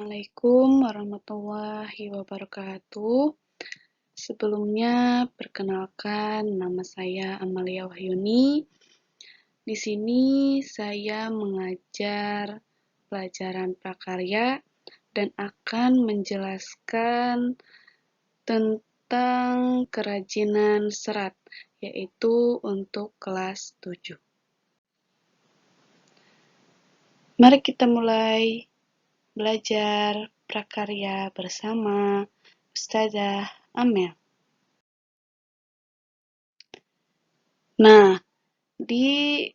Assalamualaikum warahmatullahi wabarakatuh. Sebelumnya, perkenalkan nama saya Amalia Wahyuni. Di sini saya mengajar pelajaran prakarya dan akan menjelaskan tentang kerajinan serat, yaitu untuk kelas 7. Mari kita mulai belajar prakarya bersama Ustazah Amel. Nah, di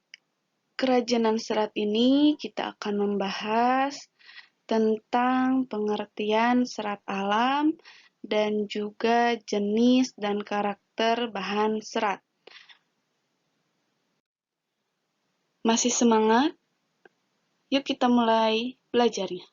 kerajinan serat ini kita akan membahas tentang pengertian serat alam dan juga jenis dan karakter bahan serat. Masih semangat? Yuk kita mulai belajarnya.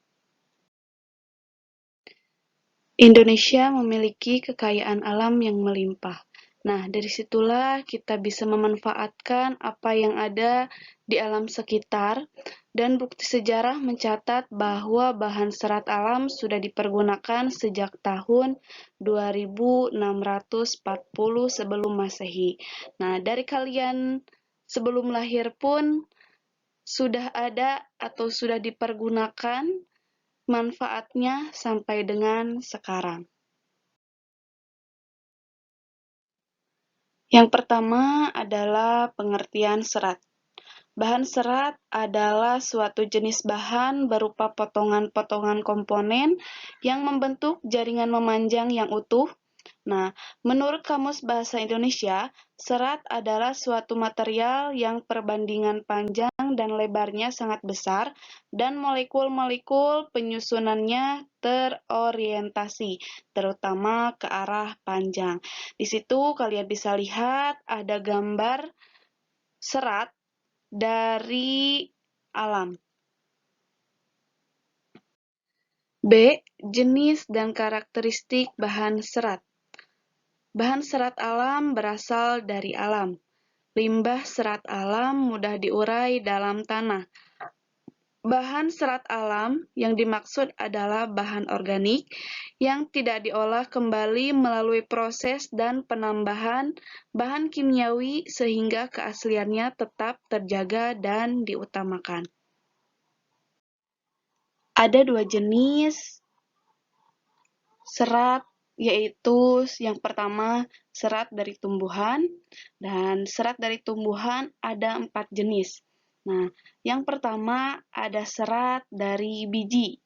Indonesia memiliki kekayaan alam yang melimpah. Nah, dari situlah kita bisa memanfaatkan apa yang ada di alam sekitar, dan bukti sejarah mencatat bahwa bahan serat alam sudah dipergunakan sejak tahun 2640 sebelum Masehi. Nah, dari kalian sebelum lahir pun sudah ada atau sudah dipergunakan manfaatnya sampai dengan sekarang. Yang pertama adalah pengertian serat. Bahan serat adalah suatu jenis bahan berupa potongan-potongan komponen yang membentuk jaringan memanjang yang utuh. Nah, menurut Kamus Bahasa Indonesia, serat adalah suatu material yang perbandingan panjang dan lebarnya sangat besar dan molekul-molekul penyusunannya terorientasi, terutama ke arah panjang. Di situ kalian bisa lihat ada gambar serat dari alam. B. Jenis dan karakteristik bahan serat. Bahan serat alam berasal dari alam. Limbah serat alam mudah diurai dalam tanah. Bahan serat alam yang dimaksud adalah bahan organik yang tidak diolah kembali melalui proses dan penambahan bahan kimiawi sehingga keasliannya tetap terjaga dan diutamakan. Ada dua jenis serat, yaitu yang pertama serat dari tumbuhan, dan serat dari tumbuhan ada 4 jenis. Nah, yang pertama ada serat dari biji.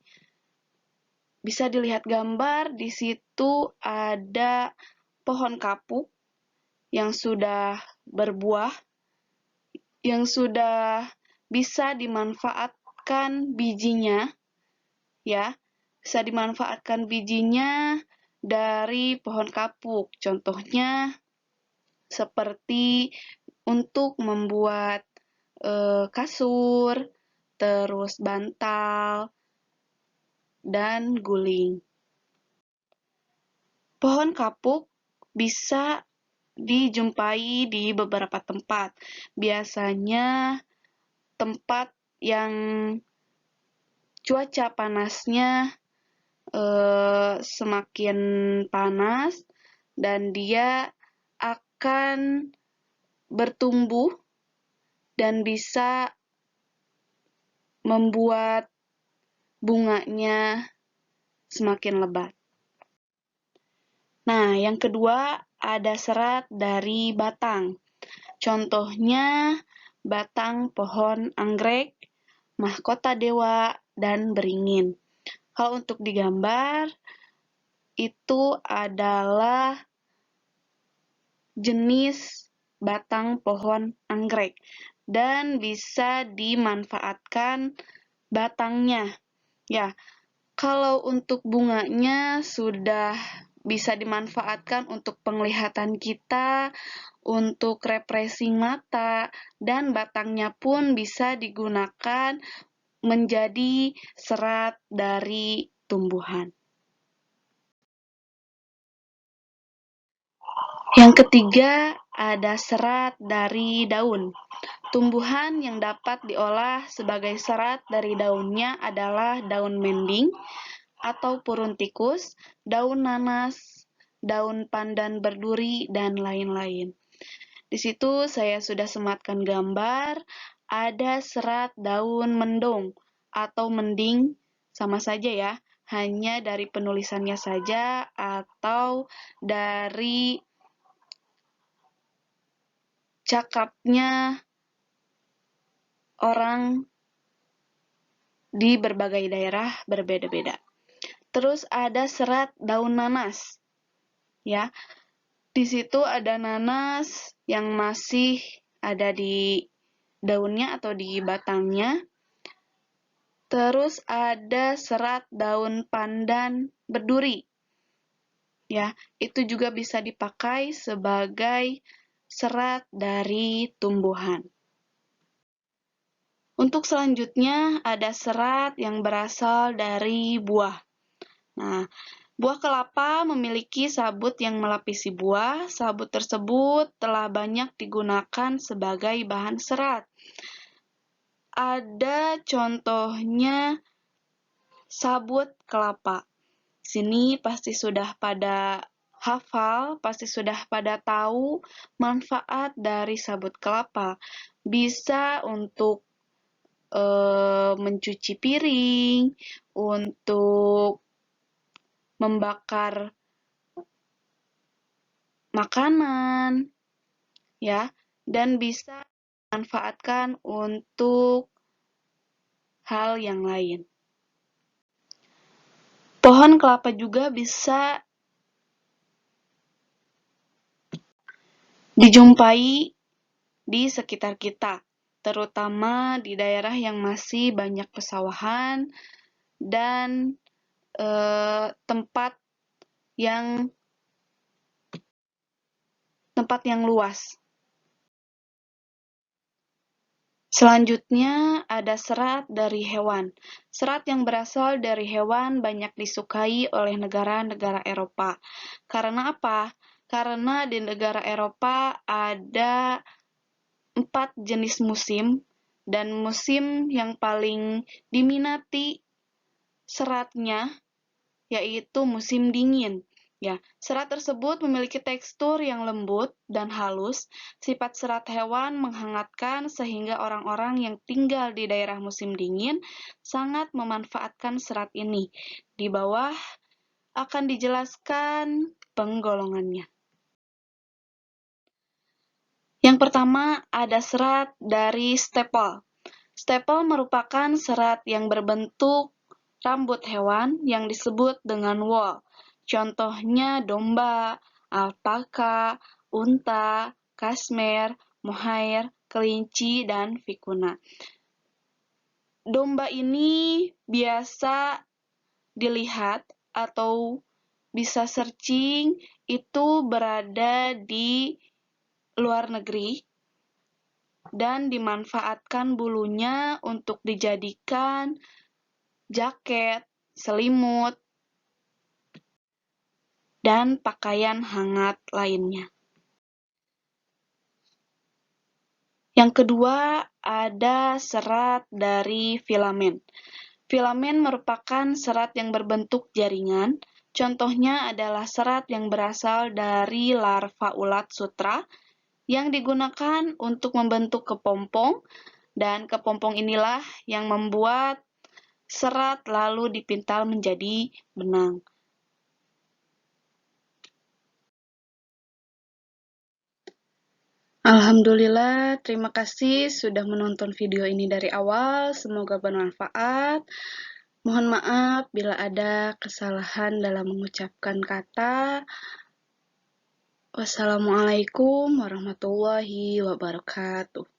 Bisa dilihat gambar, di situ ada pohon kapuk yang sudah berbuah, yang sudah bisa dimanfaatkan bijinya, ya. Bisa dimanfaatkan bijinya dari pohon kapuk. Contohnya seperti untuk membuat kasur, terus bantal, dan guling. Pohon kapuk bisa dijumpai di beberapa tempat. Biasanya tempat yang cuaca panasnya semakin panas dan dia akan bertumbuh dan bisa membuat bunganya semakin lebat. Nah, yang kedua ada serat dari batang. Contohnya batang pohon anggrek, mahkota dewa, dan beringin. Kalau untuk digambar, itu adalah jenis batang pohon anggrek dan bisa dimanfaatkan batangnya. Ya, kalau untuk bunganya sudah bisa dimanfaatkan untuk penglihatan kita, untuk refreshing mata, dan batangnya pun bisa digunakan menjadi serat dari tumbuhan. Yang ketiga, ada serat dari daun. Tumbuhan yang dapat diolah sebagai serat dari daunnya adalah daun mending, atau purun tikus, daun nanas, daun pandan berduri, dan lain-lain. Di situ saya sudah sematkan gambar, ada serat daun mendung atau mending, sama saja ya, hanya dari penulisannya saja atau dari cakapnya orang di berbagai daerah berbeda-beda. Terus ada serat daun nanas, ya. Di situ ada nanas yang masih ada di daunnya atau di batangnya. Terus ada serat daun pandan berduri. Ya, itu juga bisa dipakai sebagai serat dari tumbuhan. Untuk selanjutnya ada serat yang berasal dari buah. Nah, buah kelapa memiliki sabut yang melapisi buah. Sabut tersebut telah banyak digunakan sebagai bahan serat. Ada contohnya sabut kelapa. Sini pasti sudah pada hafal, pasti sudah pada tahu manfaat dari sabut kelapa. Bisa untuk mencuci piring, untuk membakar makanan, ya, dan bisa dimanfaatkan untuk hal yang lain. Pohon kelapa juga bisa dijumpai di sekitar kita, terutama di daerah yang masih banyak pesawahan dan tempat yang luas. Selanjutnya ada serat dari hewan. Serat yang berasal dari hewan banyak disukai oleh negara-negara Eropa. Karena apa? Karena di negara Eropa ada 4 jenis musim, dan musim yang paling diminati seratnya yaitu musim dingin. Ya, serat tersebut memiliki tekstur yang lembut dan halus. Sifat serat hewan menghangatkan sehingga orang-orang yang tinggal di daerah musim dingin sangat memanfaatkan serat ini. Di bawah akan dijelaskan penggolongannya. Yang pertama ada serat dari stapel. Stapel merupakan serat yang berbentuk rambut hewan yang disebut dengan wool. Contohnya domba, alpaka, unta, kashmir, mohair, kelinci, dan vicuna. Domba ini biasa dilihat atau bisa searching itu berada di luar negeri dan dimanfaatkan bulunya untuk dijadikan jaket, selimut, dan pakaian hangat lainnya. Yang kedua, ada serat dari filamen. Filamen merupakan serat yang berbentuk jaringan. Contohnya adalah serat yang berasal dari larva ulat sutra yang digunakan untuk membentuk kepompong, dan kepompong inilah yang membuat serat lalu dipintal menjadi benang. Alhamdulillah, terima kasih sudah menonton video ini dari awal. Semoga bermanfaat. Mohon maaf bila ada kesalahan dalam mengucapkan kata. Wassalamualaikum warahmatullahi wabarakatuh.